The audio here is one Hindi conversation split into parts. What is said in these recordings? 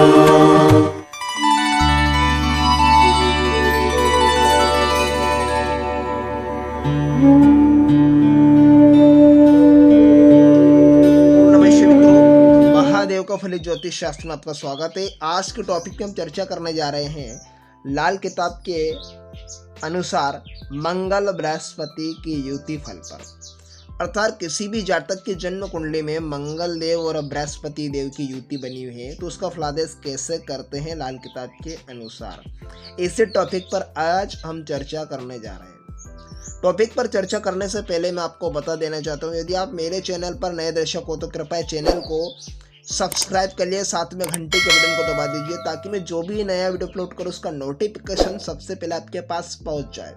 महादेव का फलित ज्योतिष शास्त्र में आपका स्वागत है। आज के टॉपिक पे हम चर्चा करने जा रहे हैं लाल किताब के अनुसार मंगल बृहस्पति की युति फल पर, अर्थात किसी भी जातक की जन्म कुंडली में मंगल देव और बृहस्पति देव की युति बनी हुई है तो उसका फलादेश कैसे करते हैं लाल किताब के अनुसार, इसी टॉपिक पर आज हम चर्चा करने जा रहे हैं। टॉपिक पर चर्चा करने से पहले मैं आपको बता देना चाहता हूँ, यदि आप मेरे चैनल पर नए दर्शक हो तो कृपया चैनल को सब्सक्राइब कर लिए, साथ में घंटे के बटन को दबा दीजिए ताकि मैं जो भी नया वीडियो अपलोड करूँ उसका नोटिफिकेशन सबसे पहले आपके पास पहुंच जाए।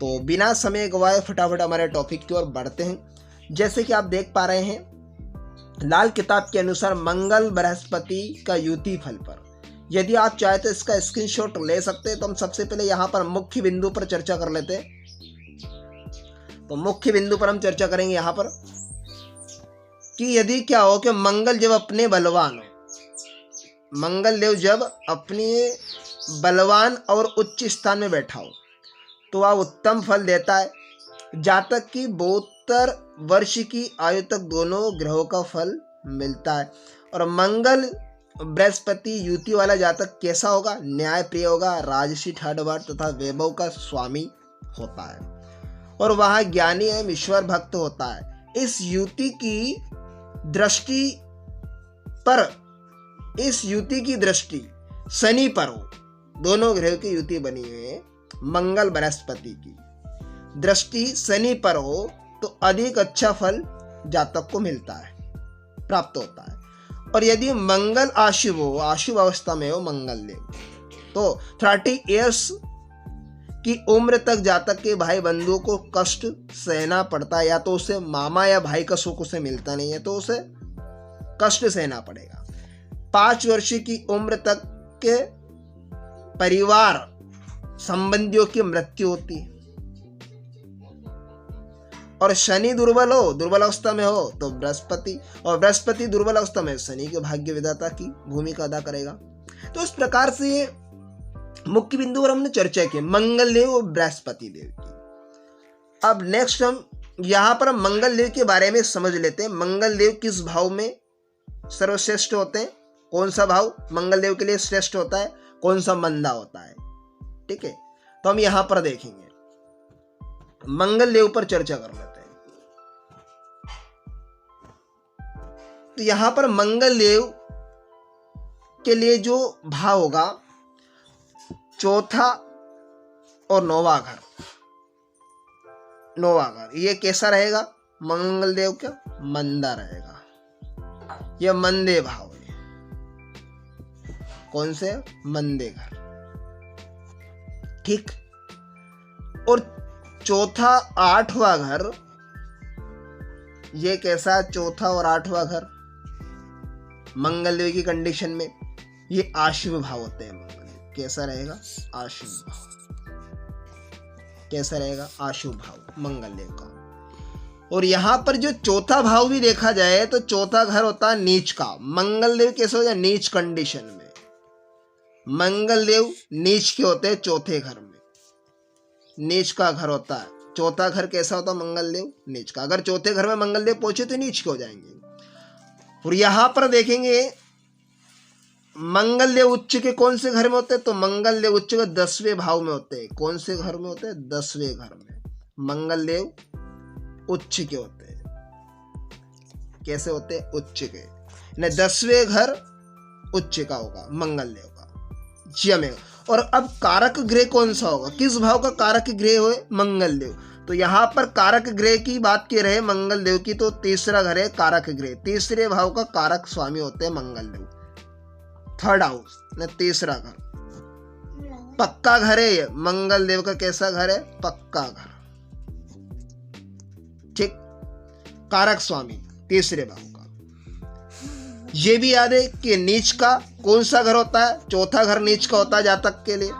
तो बिना समय गवाए फटाफट हमारे टॉपिक की ओर बढ़ते हैं। जैसे कि आप देख पा रहे हैं लाल किताब के अनुसार मंगल बृहस्पति का युति फल पर, यदि आप चाहे तो इसका स्क्रीनशॉट ले सकते हैं। तो हम सबसे पहले यहाँ पर मुख्य बिंदु पर चर्चा कर लेते हैं। तो मुख्य बिंदु पर हम चर्चा करेंगे यहाँ पर कि यदि क्या हो कि मंगल जब अपने बलवान हो, मंगल देव जब अपने बलवान और उच्च स्थान में बैठा हो तो वह उत्तम फल देता है। जातक की 72 वर्ष की आयु तक दोनों ग्रहों का फल मिलता है। और मंगल बृहस्पति युति वाला जातक कैसा होगा? न्याय प्रिय होगा, राजसी ठाडवार तथा वैभव का स्वामी होता है और वह ज्ञानी एवं ईश्वर भक्त होता है। इस युति की दृष्टि शनि पर हो, दोनों ग्रह की युति बनी हुई है, मंगल बृहस्पति की दृष्टि शनि पर हो तो अधिक अच्छा फल जातक को मिलता है, प्राप्त होता है। और यदि मंगल अशुभ हो, अशुभ अवस्था में हो मंगल देव, तो 30 इयर्स की उम्र तक जातक के भाई बंधुओं को कष्ट सहना पड़ता है, या तो उसे मामा या भाई का सुख उसे मिलता नहीं है तो उसे कष्ट सहना पड़ेगा। 5 वर्ष की उम्र तक के परिवार संबंधियों की मृत्यु होती है। और शनि दुर्बल हो, दुर्बल अवस्था में हो तो बृहस्पति, और बृहस्पति दुर्बल अवस्था में शनि के भाग्य विधाता की भूमिका अदा करेगा। तो इस प्रकार से ये मुख्य बिंदु पर हमने चर्चा की मंगल देव और बृहस्पति देव की। अब नेक्स्ट हम यहां पर मंगल देव के बारे में समझ लेते हैं। मंगल देव किस भाव में सर्वश्रेष्ठ होते हैं, कौन सा भाव मंगल देव के लिए श्रेष्ठ होता है, कौन सा मंदा होता है। ठीक है, तो हम यहां पर देखेंगे, मंगल देव पर चर्चा कर लेते हैं। तो यहां पर मंगल देव के लिए जो भाव होगा, चौथा और नौवा घर, ये कैसा रहेगा? मंगल देव का मंदा रहेगा, यह मंदे भाव है। कौन से? मंदे घर। ठीक। और चौथा 8वां घर, ये कैसा? चौथा और 8वां घर मंगल देव की कंडीशन में ये अशुभ भाव होते हैं। कैसा रहेगा? अशुभ भाव। कैसा रहेगा? अशुभ भाव मंगल देव का। और यहां पर जो चौथा भाव भी देखा जाए तो चौथा घर होता है नीच का। मंगल देव कैसे हो जाए? नीच कंडीशन में। मंगल देव नीच के होते हैं चौथे घर में, नीच का घर होता है। चौथा घर कैसा होता है? मंगल देव नीच का। अगर चौथे घर में मंगल देव पहुंचे तो नीच के हो जाएंगे। और यहां पर देखेंगे मंगल देव उच्च के कौन से घर में होते हैं? तो मंगल देव उच्च के 10वें भाव में होते हैं। कौन से घर में होते हैं? 10वें घर में मंगल देव उच्च के होते हैं। कैसे होते हैं? उच्च के, यानी 10वें घर उच्च का होगा मंगल देव का, जमे। और अब कारक ग्रह कौन सा होगा? किस भाव का कारक ग्रह हो? मंगल देव। तो यहाँ पर कारक ग्रह की बात की रहे मंगल देव की, तो तीसरा घर है कारक ग्रह। तीसरे भाव का कारक स्वामी होते हैं मंगल देव। 3rd हाउस ने तीसरा घर, पक्का घर है ये मंगल देव का। कैसा घर है? पक्का घर। ठीक। कारक स्वामी तीसरे भाव का। ये भी याद है कि नीच का कौन सा घर होता है? चौथा घर नीच का होता है जातक के लिए।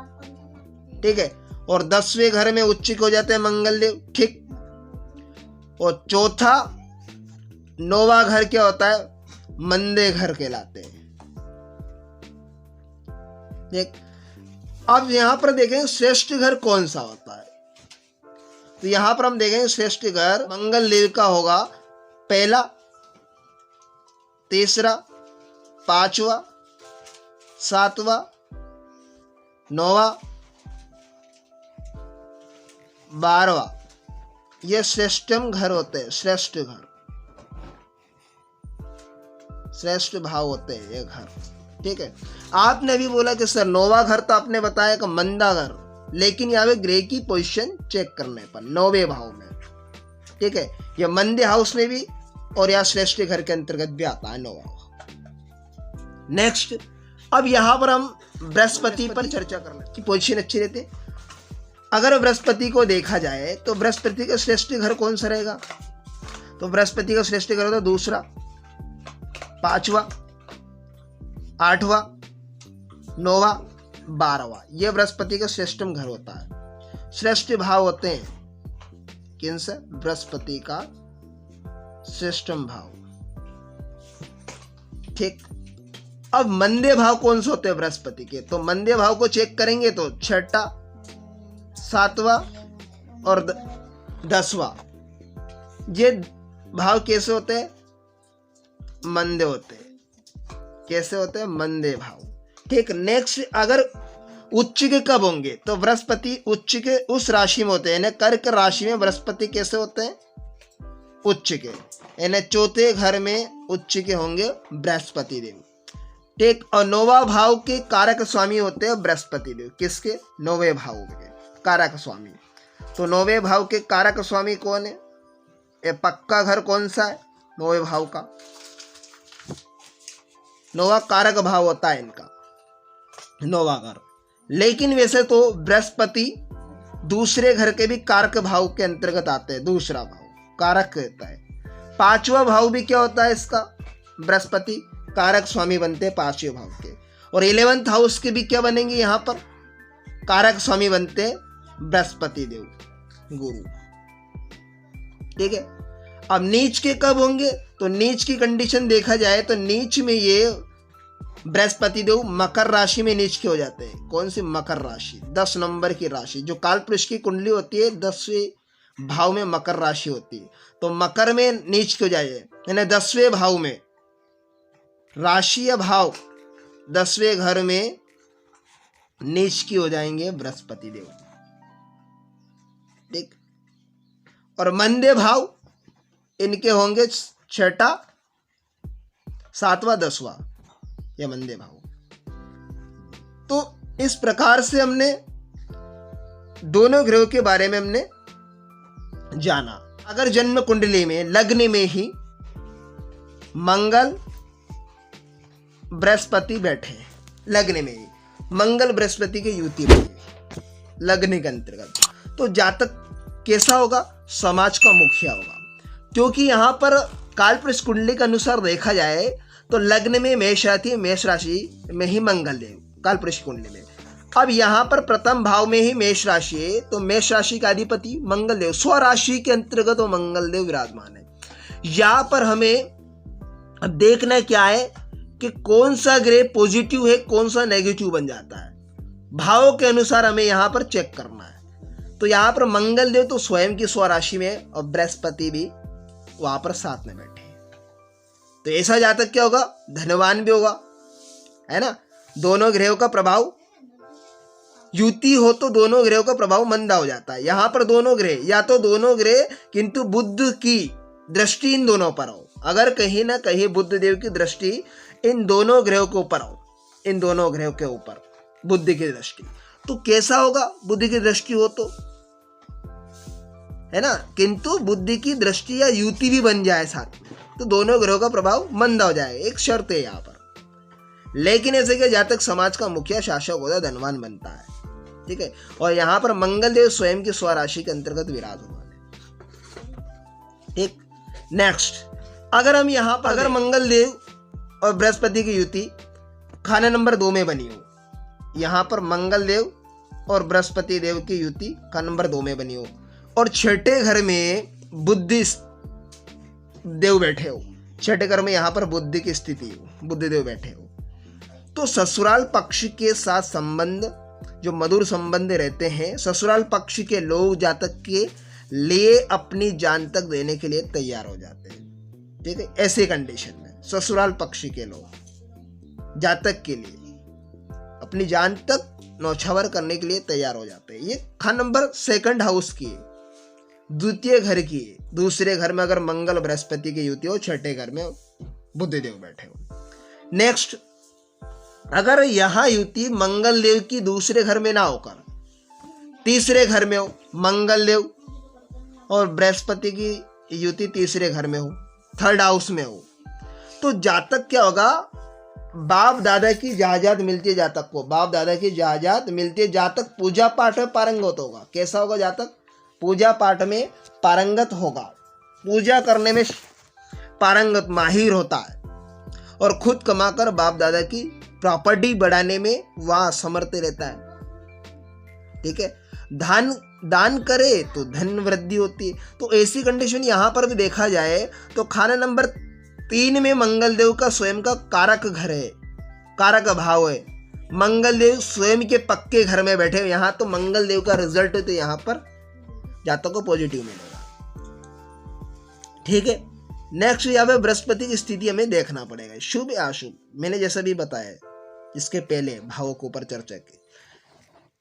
ठीक है। और 10वें घर में उच्च हो जाते हैं मंगल देव। ठीक। और चौथा 9वां घर क्या होता है? मंदे घर कहलाते हैं। देख, अब यहां पर देखें श्रेष्ठ घर कौन सा होता है। तो यहां पर हम देखेंगे श्रेष्ठ घर मंगल देव का होगा पहला, तीसरा, पांचवा, सातवां, नौवां, 12वां। ये श्रेष्ठम घर होते हैं, श्रेष्ठ घर, श्रेष्ठ भाव होते हैं ये घर। ठीक है, आपने भी बोला कि सर 9वां घर तो आपने बताया कि मंदा घर, लेकिन यहाँ पे ग्रह की पोजीशन चेक करने पर 9वें भाव में, ठीक है, ये मंदे हाउस में भी और यहाँ श्रेष्ठ घर के अंतर्गत भी आता है 9वां। नेक्स्ट, अब यहाँ पर हम बृहस्पति पर चर्चा करना कि पोजीशन अच्छी रहती। अगर बृहस्पति को देखा जाए तो बृहस्पति का श्रेष्ठ घर कौन सा रहेगा? तो बृहस्पति का श्रेष्ठ घर होता है दूसरा, पांचवा, आठवां, 9वां, 12वां। यह बृहस्पति का श्रेष्ठम घर होता है। श्रेष्ठ भाव होते हैं किन से? बृहस्पति का श्रेष्ठम भाव। ठीक, अब मंदे भाव कौन से होते हैं बृहस्पति के? तो मंदे भाव को चेक करेंगे तो छठा, सातवां और 10वां, ये भाव कैसे होते हैं? मंदे होते हैं। कैसे होते हैं? मंदे भाव। ठीक, नेक्स्ट, अगर उच्च के कब होंगे? तो बृहस्पति उच्च के उस राशि में होते हैं, यानी कर्क राशि में बृहस्पति कैसे होते हैं? उच्च के, यानी चौथे घर में उच्च के होंगे बृहस्पति देव। ठीक, और 9वां भाव के कारक स्वामी होते हैं बृहस्पति देव। किसके? 9वें भाव के कारक स्वामी। तो 9वें भाव के कारक स्वामी कौन है? ये पक्का घर कौन सा है? 9वें भाव का 9वां कारक भाव होता है इनका, 9वां घर। लेकिन वैसे तो बृहस्पति दूसरे घर के भी कारक भाव के अंतर्गत आते हैं, दूसरा भाव कारक रहता है। 5वां भाव भी क्या होता है इसका? बृहस्पति कारक स्वामी बनते हैं 5वें भाव के। और 11th हाउस के भी क्या बनेंगे? यहाँ पर कारक स्वामी बनते हैं बृहस्पति देव, गुरु। ठीक है, अब नीच के कब होंगे? तो नीच की कंडीशन देखा जाए तो नीच में ये बृहस्पति देव मकर राशि में नीच के हो जाते हैं। कौन सी? मकर राशि, 10 नंबर की राशि। जो कालपुरुष की कुंडली होती है 10वें भाव में मकर राशि होती है, तो मकर में नीच के हो जाए, यानी 10वें भाव में राशि या भाव 10वें घर में नीच की हो जाएंगे बृहस्पति देव। ठीक, और मंदे भाव इनके होंगे छठा, सातवां, 10वां, ये मंदे भाव। तो इस प्रकार से हमने दोनों ग्रहों के बारे में हमने जाना। अगर जन्म कुंडली में लग्न में ही मंगल बृहस्पति बैठे, लग्न में ही मंगल बृहस्पति की युति बनी लग्न के अंतर्गत, तो जातक कैसा होगा? समाज का मुखिया होगा। क्योंकि यहां पर कालपुरुष कुंडली के अनुसार देखा जाए तो लग्न में मेष राशि, मेष राशि में ही मंगल देव कालपुरुष कुंडली में। अब यहां पर प्रथम भाव में ही मेष राशि है, तो मेष राशि का अधिपति मंगल देव, स्वराशि के अंतर्गत वो मंगल देव विराजमान है। यहां पर हमें अब देखना क्या है कि कौन सा ग्रह पॉजिटिव है, कौन सा नेगेटिव बन जाता है, भावों के अनुसार हमें यहां पर चेक करना है। तो यहां पर मंगल देव तो स्वयं की स्वराशि में और बृहस्पति भी वहां पर साथ में बैठे हैं, तो ऐसा जातक क्या होगा? धनवान भी होगा, है ना। दोनों ग्रहों का प्रभाव युति हो तो दोनों ग्रहों का प्रभाव मंदा हो जाता है। यहां पर दोनों ग्रह, या तो दोनों ग्रह किंतु बुध की दृष्टि इन दोनों पर हो, अगर कहीं ना कहीं बुध देव की दृष्टि इन दोनों ग्रहों के ऊपर हो, इन दोनों ग्रहों के ऊपर बुध की दृष्टि, तो कैसा होगा? बुध की दृष्टि हो तो, है ना, किंतु बुद्धि की दृष्टि या युति भी बन जाए साथ में, तो दोनों ग्रहों का प्रभाव मंदा हो जाए, एक शर्त है यहाँ पर। लेकिन ऐसे कि जातक समाज का मुखिया शासक होता है, धनवान बनता है। ठीक है, और यहाँ पर मंगल देव स्वयं की स्वराशि के अंतर्गत विराजमान है। ठीक, नेक्स्ट, अगर हम यहाँ पर अगर मंगल देव और बृहस्पति की युति खाना नंबर 2 में बनी हो, यहाँ पर मंगल देव और बृहस्पति देव की युति खाना नंबर 2 में बनी हो, और छठे घर में बुद्धि देव बैठे हो, छठे घर में यहाँ पर बुद्धि की स्थिति हो, बुद्धि देव बैठे हो, तो ससुराल पक्ष के साथ संबंध जो मधुर संबंध रहते हैं, ससुराल पक्ष के लोग जातक के लिए अपनी जान तक देने के लिए तैयार हो जाते हैं। ठीक है, ऐसे कंडीशन में ससुराल पक्ष के लोग जातक के लिए अपनी जान तक नौछावर करने के लिए तैयार हो जाते हैं। ये खान नंबर सेकंड हाउस की है, द्वितीय घर की है। दूसरे घर में अगर मंगल बृहस्पति की युति हो, छठे घर में बुधदेव बैठे हो। नेक्स्ट, अगर यहां युति मंगल देव की दूसरे घर में ना होकर तीसरे घर में हो, मंगल देव और बृहस्पति की युति तीसरे घर में हो, थर्ड हाउस में हो, तो जातक क्या होगा, बाप दादा की जायदाद मिलती है जातक को, बाप दादा की जायदाद मिलती है। जातक पूजा पाठ में पारंगत होगा। कैसा होगा जातक? पूजा पाठ में पारंगत होगा, पूजा करने में पारंगत माहिर होता है और खुद कमाकर बाप दादा की प्रॉपर्टी बढ़ाने में वह समर्थ रहता है। ठीक है, दान करे तो धन वृद्धि होती है। तो ऐसी कंडीशन यहां पर भी देखा जाए तो खाना नंबर 3 में मंगल देव का स्वयं का कारक घर है, कारक भाव है। मंगल देव स्वयं के पक्के घर में बैठे, यहां तो मंगल देव का रिजल्ट तो यहां पर जातक को पॉजिटिव मिलेगा। ठीक है, नेक्स्ट यहाँ पे बृहस्पति की स्थिति हमें देखना पड़ेगा, शुभ या अशुभ। मैंने जैसा भी बताया इसके पहले भावों के ऊपर चर्चा की।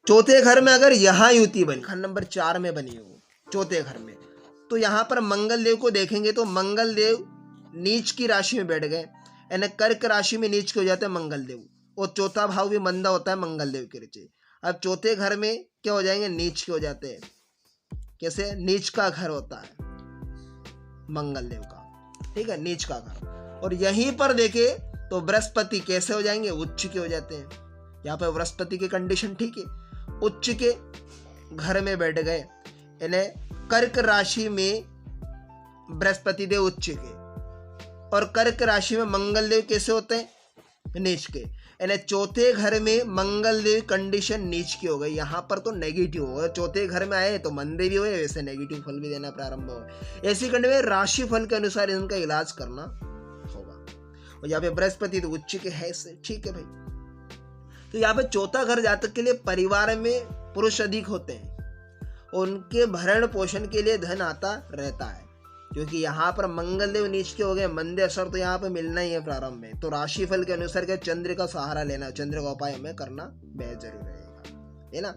चौथे घर में अगर यहाँ युति बनी, खंड नंबर 4 में बनी हो चौथे घर में, तो यहाँ पर मंगल देव को देखेंगे तो मंगल देव नीच की राशि में बैठ गए, यानी कर्क राशि में नीच के हो जाते हैं मंगल देव, और चौथा भाव भी मंदा होता है मंगल देव के नीचे। अब चौथे घर में क्या हो जाएंगे, नीच के हो जाते हैं। कैसे? नीच का घर होता है मंगल देव का। ठीक है, नीच का घर। और यहीं पर देखे तो बृहस्पति कैसे हो जाएंगे, उच्च के हो जाते हैं। यहाँ पे बृहस्पति की कंडीशन ठीक है, उच्च के घर में बैठ गए, यानी कर्क राशि में बृहस्पति देव उच्च के, और कर्क राशि में मंगल देव कैसे होते हैं, नीच के। यानी चौथे घर में मंगल देव कंडीशन नीच की हो गई, यहाँ पर तो नेगेटिव हो गया। चौथे घर में आए तो मंदे भी हुए, वैसे नेगेटिव फल भी देना प्रारंभ हो। ऐसी कंडीशन में राशि फल के अनुसार इनका इलाज करना होगा। और यहाँ पे बृहस्पति तो उच्च के है, ठीक है भाई। तो यहाँ पे चौथा घर जातक के लिए परिवार में पुरुष अधिक होते हैं, उनके भरण पोषण के लिए धन आता रहता है, क्योंकि यहाँ पर मंगल देव नीच के हो गए, मंदे असर तो यहाँ पे मिलना ही है प्रारंभ में। तो राशिफल के अनुसार क्या, चंद्र का सहारा लेना, चंद्र का उपाय हमें करना बेहद जरूरी रहेगा, है ना।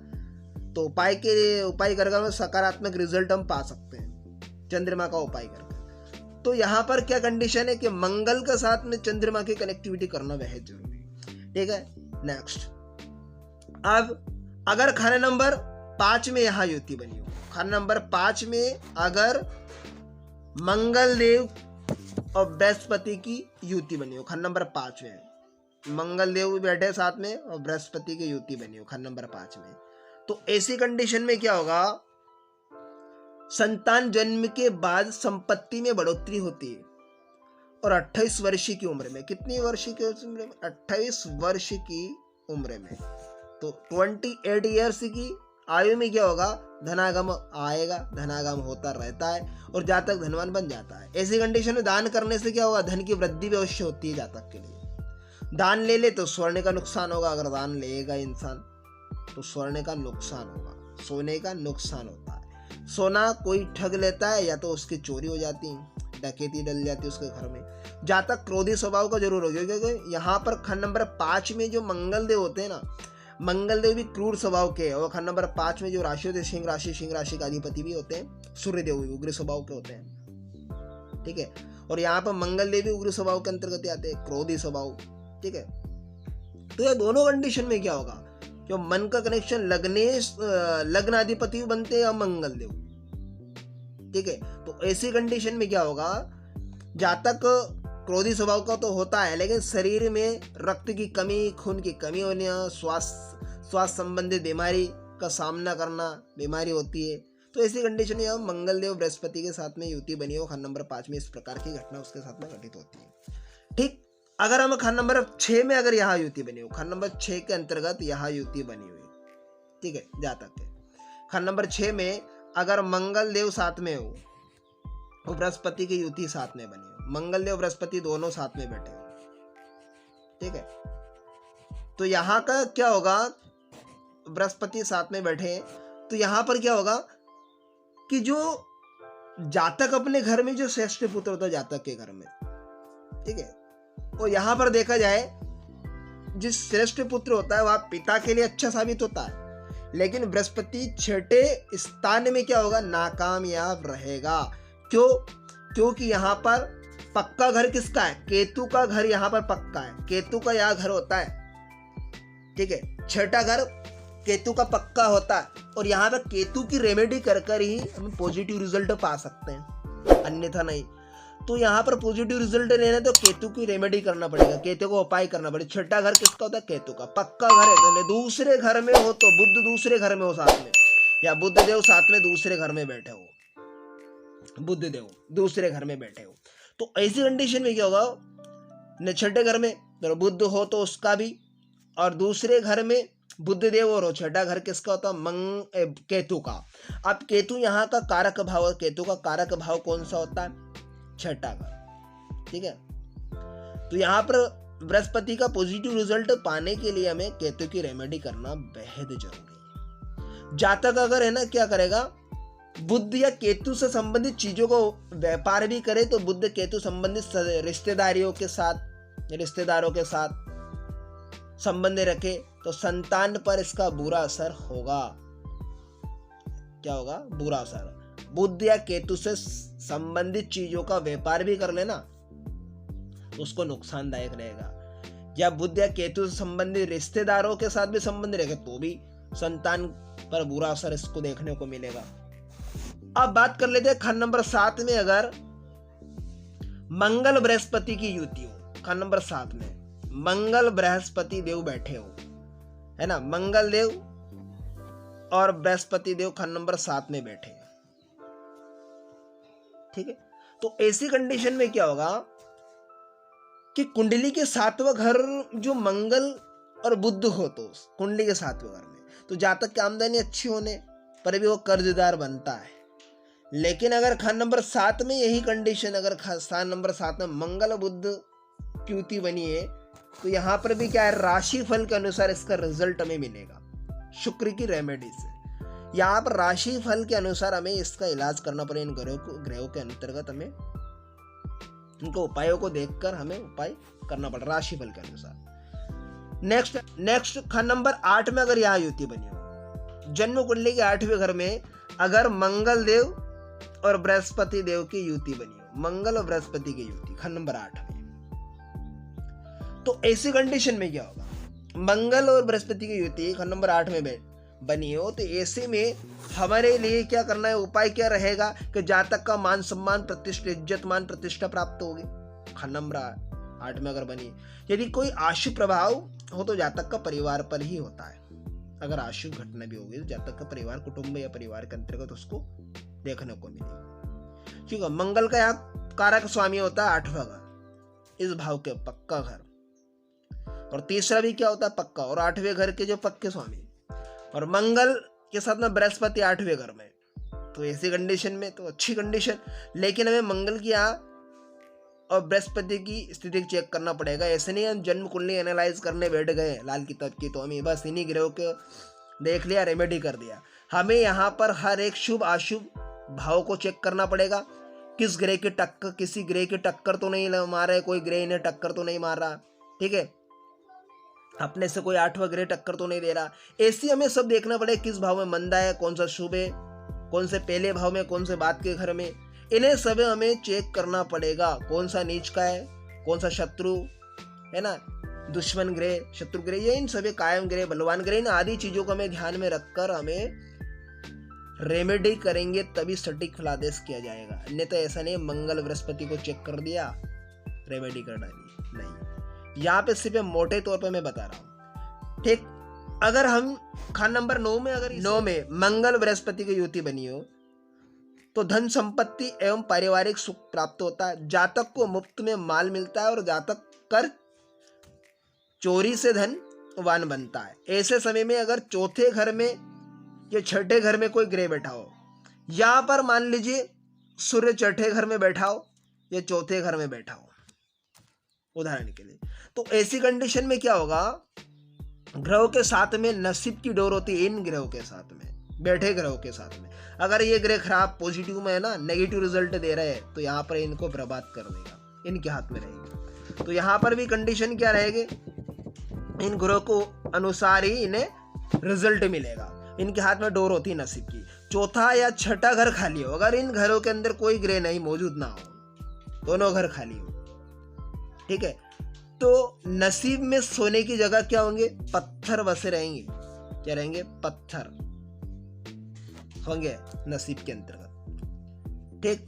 तो उपाय करके सकारात्मक रिजल्ट हम पा सकते हैं चंद्रमा का उपाय करके। तो यहाँ पर क्या कंडीशन है कि मंगल के साथ में चंद्रमा की कनेक्टिविटी करना बेहद जरूरी है। ठीक है, नेक्स्ट। अब अगर खाना नंबर 5 में यहाँ युति बनी हो, खाना नंबर 5 में अगर मंगल देव और बृहस्पति की युति बनी हो, खंड नंबर 5 में मंगल देव भी बैठे साथ में और बृहस्पति की युति बनी हो खंड नंबर 5 में, तो ऐसी कंडीशन में क्या होगा, संतान जन्म के बाद संपत्ति में बढ़ोतरी होती है। और 28 वर्ष की उम्र में, कितनी वर्ष की उम्र में, 28 वर्ष की उम्र में, तो 28 ईयर्स की आयु में क्या होगा, धनागम आएगा, धनागम होता रहता है और जातक धनवान बन जाता है। ऐसी कंडीशन में दान करने से क्या होगा, धन की वृद्धि भी अवश्य होती है जातक के लिए। दान ले तो स्वर्ण का नुकसान होगा, अगर दान लेगा इंसान तो स्वर्ण का नुकसान होगा, सोने का नुकसान होता है। सोना कोई ठग लेता है या तो उसकी चोरी हो जाती है, डकैती डल जाती है उसके घर में। जातक क्रोधी स्वभाव का जरूर होगा, क्योंकि यहाँ पर खंड नंबर 5 में जो मंगल देव होते हैं ना, मंगल देव भी क्रूर स्वभाव के, और खंड नंबर 5 में जो राशि होते हैं सिंह राशि का अधिपति भी होते हैं, सूर्य देव भी उग्र स्वभाव के होते हैं। ठीक है, और यहाँ पर मंगल देव भी उग्र स्वभाव के अंतर्गत आते हैं, क्रोधी स्वभाव। ठीक है, तो ये दोनों कंडीशन में क्या होगा, जो मन का कनेक्शन लग्न अधिपति बनते हैं मंगल देव। ठीक है, तो ऐसी कंडीशन में क्या होगा, जातक क्रोधी स्वभाव का तो होता है, लेकिन शरीर में रक्त की कमी, खून की कमी होने, स्वास्थ्य संबंधित बीमारी का सामना करना, बीमारी होती है। तो ऐसी कंडीशन में मंगल देव बृहस्पति के साथ में युति बनी हो खंड नंबर 5 में, इस प्रकार की घटना उसके साथ में घटित होती है। ठीक, अगर हम खंड नंबर 6 में अगर यहाँ युति बनी हो, खंड नंबर 6 के अंतर्गत यहाँ युति बनी हुई, ठीक है, जातक के खंड नंबर 6 में अगर मंगल देव साथ में हो और बृहस्पति की युति साथ में बनी हो, मंगल देव बृहस्पति दोनों साथ में बैठे हो, ठीक है, तो यहाँ का क्या होगा, बृहस्पति साथ में बैठे हैं, तो यहाँ पर क्या होगा कि जो जातक अपने घर में जो श्रेष्ठ पुत्र होता है जातक के घर में, ठीक है, और यहाँ पर देखा जाए जिस श्रेष्ठ पुत्र होता है वह पिता के लिए अच्छा साबित होता है, लेकिन बृहस्पति छठे स्थान में क्या होगा, नाकामयाब रहेगा। क्यों? क्योंकि यहाँ पर पक्का घर किसका है, केतु का घर यहाँ पर पक्का है, केतु का यहाँ घर होता है, ठीक है, छठा घर केतु का पक्का होता है, और यहाँ पर केतु की रेमेडी कर कर ही हम पॉजिटिव रिजल्ट पा सकते हैं, अन्यथा नहीं। तो यहाँ पर पॉजिटिव रिजल्ट लेना तो केतु की रेमेडी करना पड़ेगा, केतु को उपाय करना पड़ेगा। छठा घर किसका होता है, केतु का पक्का घर है, तो दूसरे घर में हो, तो बुध दूसरे घर में हो साथ में, या बुध देव साथ में दूसरे घर में बैठे हो, बुध देव दूसरे घर में बैठे हो, तो ऐसी कंडीशन में क्या होगा, छठे घर में तो बुध हो तो उसका भी, और दूसरे घर में बुध देव और छठा घर किसका होता है, केतु का। अब केतु यहाँ का कारक भाव, केतु का कारक भाव कौन सा होता है, छठा घर, ठीक है। तो यहाँ पर बृहस्पति का पॉजिटिव रिजल्ट पाने के लिए हमें केतु की रेमेडी करना बेहद जरूरी है। जातक अगर है ना क्या करेगा, बुध या केतु से संबंधित चीजों को व्यापार भी करे तो बुध केतु संबंधित रिश्तेदारों के साथ संबंध रखे तो संतान पर इसका बुरा असर होगा। क्या होगा, बुरा असर। बुध या केतु से संबंधित चीजों का व्यापार भी कर लेना उसको नुकसानदायक रहेगा, या बुध या केतु से संबंधित रिश्तेदारों के साथ भी संबंध रखे तो भी संतान पर बुरा असर इसको देखने को मिलेगा। अब बात कर लेते हैं खंड नंबर 7 में, अगर मंगल बृहस्पति की युति हो, खंड नंबर 7 में मंगल बृहस्पति देव बैठे हो, है ना, मंगल देव और बृहस्पति देव खंड नंबर 7 में बैठे हैं, ठीक है। तो ऐसी कंडीशन में क्या होगा कि कुंडली के 7वां घर जो मंगल और बुध हो, तो कुंडली के 7वें घर में तो जातक की आमदनी अच्छी होने पर भी वो कर्जदार बनता है। लेकिन अगर खंड नंबर 7 में यही कंडीशन, अगर स्थान नंबर 7 में मंगल बुध की युति बनी है तो यहाँ पर भी क्या है, राशि फल के अनुसार इसका रिजल्ट हमें मिलेगा शुक्र की रेमेडी से। यहाँ पर राशि फल के अनुसार हमें इसका इलाज करना पड़ेगा, इन ग्रहों के अंतर्गत हमें इनको उपायों को देखकर हमें उपाय करना पड़ेगा राशि फल के अनुसार। नेक्स्ट खंड नंबर 8 में अगर यहाँ युति बनी हो, जन्म कुंडली के 8वें घर में अगर मंगल देव और बृहस्पति देव की युति बनी हो, मंगल और बृहस्पति की युति खंड नंबर 8 में, तो ऐसी कंडीशन में क्या होगा, मंगल और बृहस्पति की युति खंड नंबर 8 में बनी हो, तो ऐसे में हमारे लिए क्या करना है, उपाय क्या रहेगा कि जातक का मान सम्मान प्रतिष्ठा, इज्जत मान प्रतिष्ठा प्राप्त होगी खंड नंबर 8 में अगर बनी। यदि कोई आशु प्रभाव हो तो जातक का परिवार पर ही होता है, अगर आशु घटना भी होगी तो जातक का परिवार, कुटुंब या परिवार के अंतर्गत उसको देखने को मिलेगी। ठीक है, मंगल का यहाँ कारक स्वामी होता है 8वां घर, इस भाव के पक्का घर, और तीसरा भी क्या होता है, पक्का, और 8वें घर के जो पक्के स्वामी, और मंगल के साथ में बृहस्पति 8वें घर में, तो ऐसी कंडीशन में तो अच्छी कंडीशन। लेकिन हमें मंगल की यहाँ और बृहस्पति की स्थिति चेक करना पड़ेगा। ऐसे नहीं हम जन्म कुंडली एनालाइज करने बैठ गए लाल किताब की, तो हमें बस इन्हीं ग्रहों को देख लिया, रेमेडी कर दिया। हमें यहाँ पर हर एक शुभ अशुभ भाव को चेक करना पड़ेगा, किस ग्रह की टक्कर, किसी ग्रह की टक्कर तो नहीं मार रहा है, कोई ग्रह इन्हें टक्कर तो नहीं मार रहा, ठीक है, अपने से कोई 8वां ग्रह टक्कर तो नहीं दे रहा। ऐसी हमें सब देखना पड़ेगा, किस भाव में मंदा है, कौन सा शुभ है, कौन से पहले भाव में, कौन से बाद के घर में, इन्हें सब हमें चेक करना पड़ेगा। कौन सा नीच का है, कौन सा शत्रु है ना, दुश्मन ग्रह, शत्रु ग्रह, ये इन सभी कायम ग्रह, बलवान ग्रह, इन आदि चीजों को हमें ध्यान में रखकर हमें रेमेडी करेंगे, तभी सटीक फलादेश किया जाएगा। अन्यथा ऐसा नहीं मंगल बृहस्पति को चेक कर दिया रेमेडी कर डाली, नहीं। यहाँ पे सिर्फ मोटे तौर पे मैं बता रहा हूँ, ठीक। अगर हम खंड नंबर 9 में, अगर 9 में मंगल बृहस्पति की युति बनी हो तो धन संपत्ति एवं पारिवारिक सुख प्राप्त होता है, जातक को मुफ्त में माल मिलता है और जातक कर चोरी से धनवान बनता है। ऐसे समय में अगर चौथे घर में या छठे घर में कोई ग्रह बैठा हो, यहाँ पर मान लीजिए सूर्य छठे घर में बैठा हो या चौथे घर में बैठा हो उदाहरण के लिए, तो ऐसी कंडीशन में क्या होगा ग्रहों के साथ में नसीब की डोर होती है, इन ग्रहों के साथ में, बैठे ग्रहों के साथ में। अगर ये ग्रह खराब पॉजिटिव में है ना, नेगेटिव रिजल्ट दे रहे हैं, तो यहाँ पर इनको बर्बाद कर देगा, इनके हाथ में रहेगा। तो यहाँ पर भी कंडीशन क्या रहेगी, इन ग्रहों को अनुसार ही इन्हें रिजल्ट मिलेगा। इनके हाथ में डोर होती है नसीब की। चौथा या छठा घर खाली हो, अगर इन घरों के अंदर कोई ग्रह नहीं मौजूद ना हो, दोनों घर खाली हो, ठीक है, तो नसीब में सोने की जगह क्या होंगे, पत्थर बसे रहेंगे। क्या रहेंगे, पत्थर होंगे नसीब के अंतर्गत, ठीक।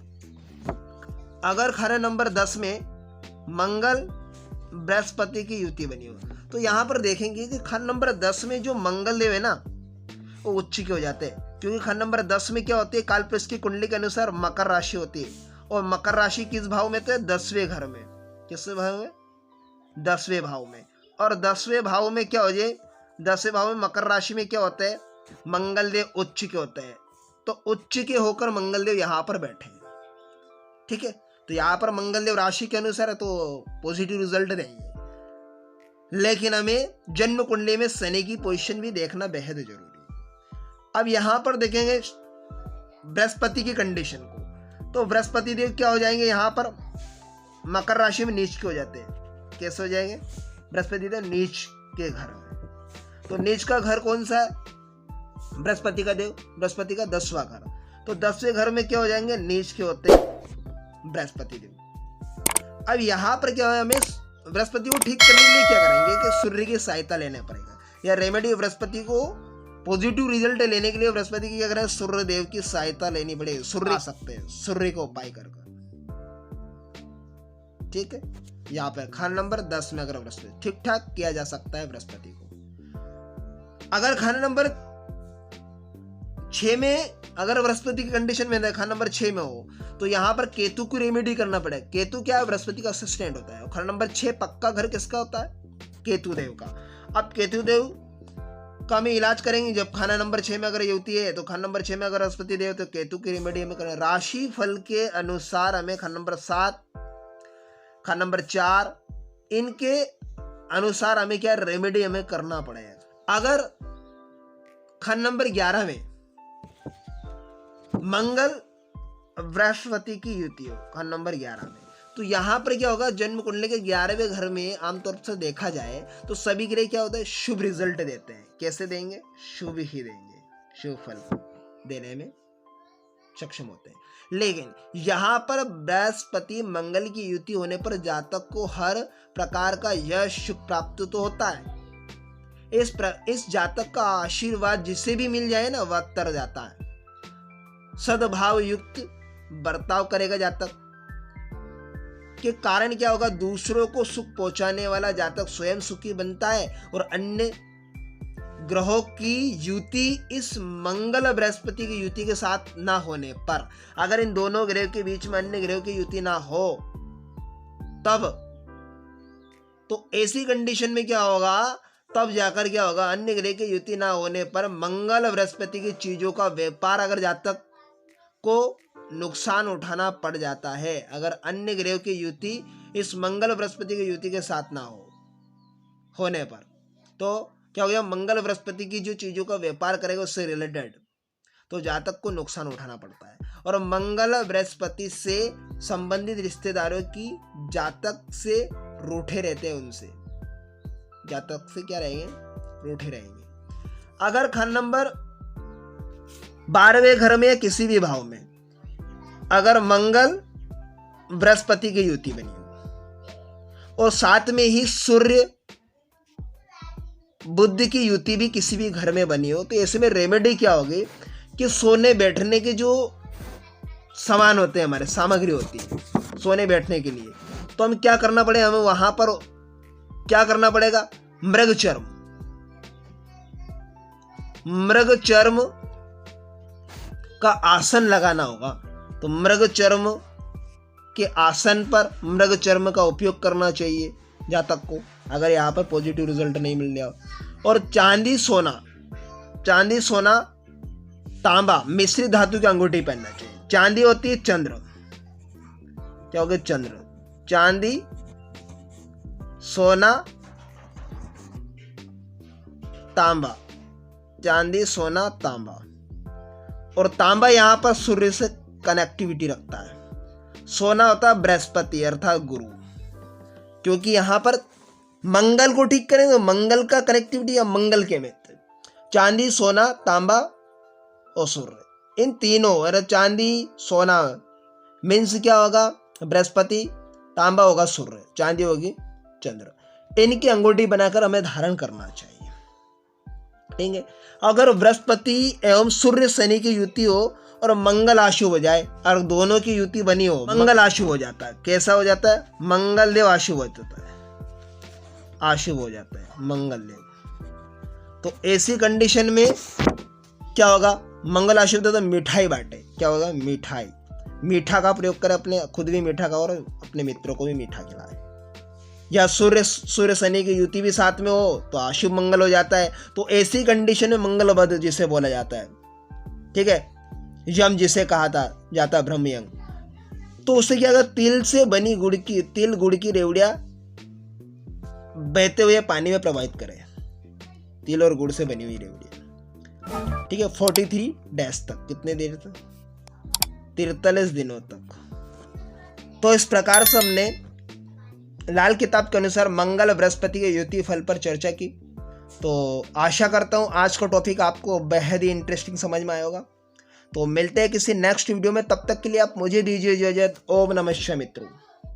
अगर खाना नंबर 10 में मंगल बृहस्पति की युति बनी हो, तो यहां पर देखेंगे कि खाना नंबर 10 में जो मंगल देव है ना, वो उच्च के हो जाते हैं, क्योंकि खाना नंबर 10 में क्या होती है, कालपुरुष की कुंडली के अनुसार मकर राशि होती है, और मकर राशि किस भाव में, तो 10वें घर में। किस भाव में, 10वें भाव में। और 10वें भाव में क्या हो जाए, 10वें भाव में मकर राशि में क्या होता है, मंगल देव उच्च के होते हैं, तो उच्च के होकर मंगल देव यहाँ पर बैठे हैं, ठीक है। तो यहाँ पर मंगल देव राशि के अनुसार है, तो पॉजिटिव रिजल्ट देंगे। लेकिन हमें जन्म कुंडली में शनि की पोजीशन भी देखना बेहद जरूरी है। अब यहाँ पर देखेंगे बृहस्पति की कंडीशन को, तो बृहस्पति देव क्या हो जाएंगे, यहाँ पर मकर राशि में नीच के हो जाते हैं। कैसे हो जाएंगे, बृहस्पति देव नीच के घर में। तो नीच का घर कौन सा है, बृहस्पति का देव, बृहस्पति का 10वां घर। तो 10वें घर में क्या हो जाएंगे, नीच के होते हैं बृहस्पति देव। अब यहाँ पर क्या है, हमें बृहस्पति को ठीक करने के लिए क्या करेंगे कि सूर्य की सहायता लेना पड़ेगा, या रेमेडी बृहस्पति को पॉजिटिव रिजल्ट लेने के लिए बृहस्पति की क्या करें, सूर्य देव की सहायता लेनी पड़ेगी। सूर्य आ सकते हैं, सूर्य को उपाय कर, ठीक है। यहाँ पर खान नंबर 10 में अगर बृहस्पति ठीक ठाक किया जा सकता है बृहस्पति को। अगर खाना नंबर 6 में अगर बृहस्पति की कंडीशन में खाना नंबर 6 में हो, तो यहाँ पर केतु को रेमेडी करना पड़ेगा। केतु क्या है, बृहस्पति का असिस्टेंट होता है। खाना नंबर 6 पक्का घर किसका होता है, केतु देव का। अब केतु देव का हम इलाज करेंगे, जब खाना नंबर 6 में अगर युति है, तो खाना नंबर 6 में अगर बृहस्पति देव, तो केतु की रेमेडी हमें करें। राशि फल के अनुसार हमें खाना नंबर 7, खाना नंबर 4, इनके अनुसार हमें क्या रेमेडी हमें करना पड़ेगा। अगर खाना नंबर 11 में मंगल बृहस्पति की युति हो, खाना नंबर 11 में, तो यहां पर क्या होगा, जन्म कुंडली के 11वें घर में आमतौर से देखा जाए तो सभी ग्रह क्या होता है, शुभ रिजल्ट देते हैं। कैसे देंगे, शुभ ही देंगे, शुभ फल देने में सक्षम होते हैं। लेकिन यहाँ पर बृहस्पति मंगल की युति होने पर जातक को हर प्रकार का यश सुख प्राप्त तो होता है। इस जातक का आशीर्वाद जिसे भी मिल जाए ना, वह तर जाता है। सद्भाव युक्त बर्ताव करेगा जातक के कारण क्या होगा, दूसरों को सुख पहुंचाने वाला जातक स्वयं सुखी बनता है। और अन्य ग्रहों की युति इस मंगल बृहस्पति की युति के साथ ना होने पर, अगर इन दोनों ग्रह के बीच में अन्य ग्रहों की युति ना हो, तब तो ऐसी कंडीशन में क्या होगा, तब जाकर क्या होगा, अन्य ग्रह की युति ना होने पर मंगल बृहस्पति की चीजों का व्यापार अगर जातक को नुकसान उठाना पड़ जाता है। अगर अन्य ग्रहों की युति इस मंगल बृहस्पति की युति के साथ ना होने पर, तो क्या हो गया, मंगल बृहस्पति की जो चीजों का व्यापार करेगा उससे रिलेटेड, तो जातक को नुकसान उठाना पड़ता है। और मंगल बृहस्पति से संबंधित रिश्तेदारों की जातक से रूठे रहते हैं, उनसे जातक से क्या रहेंगे, रूठे रहेंगे। अगर खाना नंबर 12वें घर में या किसी भी भाव में अगर मंगल बृहस्पति की युति बनी हो और साथ में ही सूर्य बुध की युति भी किसी भी घर में बनी हो, तो ऐसे में रेमेडी क्या होगी कि सोने बैठने के जो सामान होते हैं, हमारे सामग्री होती है सोने बैठने के लिए, तो हम क्या करना पड़ेगा, हमें वहां पर क्या करना पड़ेगा, मृग चर्म का आसन लगाना होगा। तो मृग चर्म के आसन पर मृग चर्म का उपयोग करना चाहिए जातक को, अगर यहाँ पर पॉजिटिव रिजल्ट नहीं मिल रहा। और चांदी सोना तांबा मिश्रित धातु की अंगूठी पहनना चाहिए। चांदी होती है चंद्र, क्या हो गया, चंद्र, चांदी, सोना तांबा, चांदी सोना तांबा, और तांबा यहाँ पर सूर्य से कनेक्टिविटी रखता है। सोना होता है बृहस्पति अर्थात गुरु, क्योंकि यहाँ पर मंगल को ठीक करेंगे तो मंगल का कनेक्टिविटी या मंगल के मित्र। चांदी सोना तांबा और सूर्य, इन तीनों, अरे चांदी सोना मीन्स क्या होगा बृहस्पति, तांबा होगा सूर्य, चांदी होगी चंद्र। इनकी अंगूठी बनाकर हमें धारण करना चाहिए, ठीक है। अगर बृहस्पति एवं सूर्य शनि की युति हो और मंगल अशुभ हो जाए और दोनों की युति बनी हो, मंगल अशुभ हो जाता है। कैसा हो जाता है? मंगल देव अशुभ हो जाता है, अशुभ हो जाता है मंगल देव। तो ऐसी कंडीशन में क्या होगा? मंगल अशुभ तो मिठाई बांटे। क्या होगा? मिठाई, मीठा का प्रयोग करें, अपने खुद भी मीठा खाओ और अपने मित्रों को भी मीठा खिलाए। या सूर्य शनि की युति भी साथ में हो तो अशुभ मंगल हो जाता है। तो ऐसी कंडीशन में मंगल बध जिसे बोला जाता है, ठीक है, यम जिसे कहा था जाता ब्रह्मयंग। तो उससे क्या होगा? तिल से बनी गुड़ की रेवड़ियां बहते हुए पानी में प्रवाहित करें, तिल और गुड़ से बनी हुई रेवड़ियां, ठीक है। 43 डेज तक, कितने देर तक? 43 दिनों तक। तो इस प्रकार से हमने लाल किताब के अनुसार मंगल बृहस्पति के युति फल पर चर्चा की। तो आशा करता हूँ आज का टॉपिक आपको बेहद ही इंटरेस्टिंग समझ में आया होगा। तो मिलते हैं किसी नेक्स्ट वीडियो में, तब तक के लिए आप मुझे दीजिए इजाजत। ओम नमः शिवाय मित्रों।